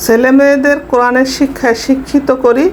ছেলে মেয়েদের কোরআনের শিক্ষায় শিক্ষিত করি,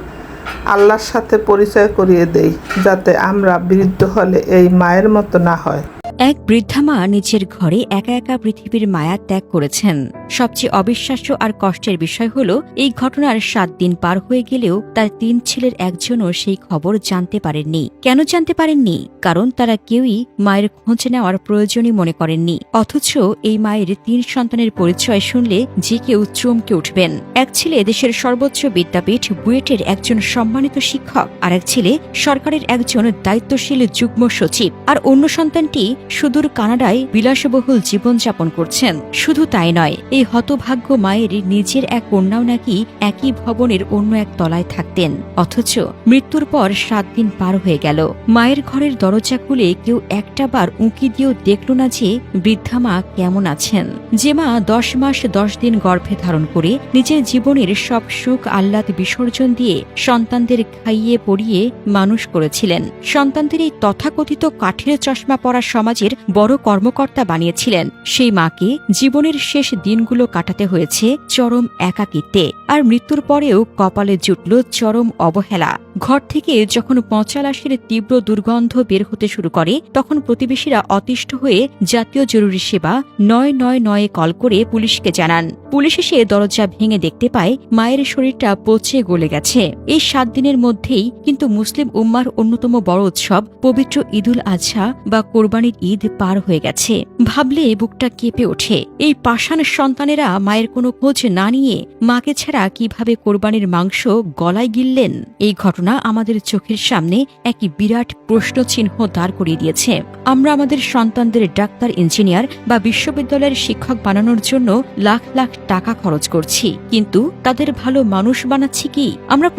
আল্লাহর সাথে পরিচয় করিয়ে দেই, যাতে আমরা বৃদ্ধ হলে এই মায়ের মতো না হয়। এক বৃদ্ধা মা নিজের ঘরে একা একা পৃথিবীর মায়া ত্যাগ করেছেন। সবচেয়ে অবিশ্বাস্য আর কষ্টের বিষয় হল, এই ঘটনার 7 দিন পার হয়ে গেলেও তার 3 ছেলের একজনও সেই খবর জানতে পারেননি। কেন জানতে পারেননি? কারণ তারা কেউই মায়ের খোঁজ নেওয়ার প্রয়োজনই মনে করেননি। অথচ এই মায়ের 3 সন্তানের পরিচয় শুনলে যে কেউ চমকে উঠবেন। এক ছেলে দেশের সর্বোচ্চ বিদ্যাপীঠ বুয়েটের একজন সম্মানিত শিক্ষক, আর এক ছেলে সরকারের একজন দায়িত্বশীল যুগ্ম সচিব, আর অন্য সন্তানটি সুদূর কানাডায় বিলাসবহুল জীবনযাপন করছেন। শুধু তাই নয়, এই হতভাগ্য মায়ের নিজের এক কন্যাও নাকি একই ভবনের অন্য এক তলায় থাকতেন। অথচ মৃত্যুর পর 7 দিন পার হয়ে গেল, মায়ের ঘরের দরজা খুলে কেউ একটাবার উঁকি দিয়েও দেখল না যে বৃদ্ধা মা কেমন আছেন। যে মা 10 মাস 10 দিন গর্ভে ধারণ করে নিজের জীবনের সব সুখ আহ্লাদ বিসর্জন দিয়ে সন্তানদের খাইয়ে পড়িয়ে মানুষ করেছিলেন, সন্তানদের এই তথাকথিত কাঠের চশমা পরা সমাজের বড় কর্মকর্তা বানিয়েছিলেন, সেই মাকে জীবনের শেষ দিনগুলো কাটাতে হয়েছে চরম একাকিত্বে। আর মৃত্যুর পরেও কপালে জুটল চরম অবহেলা। ঘর থেকে যখন পচা লাশের তীব্র দুর্গন্ধ বের হতে শুরু করে, তখন প্রতিবেশীরা অতিষ্ঠ হয়ে জাতীয় জরুরি সেবা 999 কল করে পুলিশকে জানান। পুলিশ এসে দরজা ভেঙে দেখতে পায় মায়ের শরীরটা পচে গলে গেছে। এই 7 দিনের মধ্যেই কিন্তু মুসলিম উম্মার অন্যতম বড় উৎসব পবিত্র ঈদুল আজহা বা কোরবানির ঈদ পার হয়ে গেছে। ভাবলে বুকটা কেঁপে ওঠে। এই পাষাণ সন্তানেরা মায়ের কোনো খোঁজ না নিয়ে মাকে ছাড়া কিভাবে কোরবানির মাংস গলায় গিললেন? এই ঘটনা আমাদের চোখের সামনে এক বিরাট প্রশ্নচিহ্ন দাঁড় করিয়ে দিয়েছে। আমরা আমাদের সন্তানদের ডাক্তার, ইঞ্জিনিয়ার বা বিশ্ববিদ্যালয়ের শিক্ষক বানানোর জন্য লাখ লাখ টাকা খরচ করছি, কিন্তু তাদের ভালো মানুষ বানাচ্ছি কি? আমরা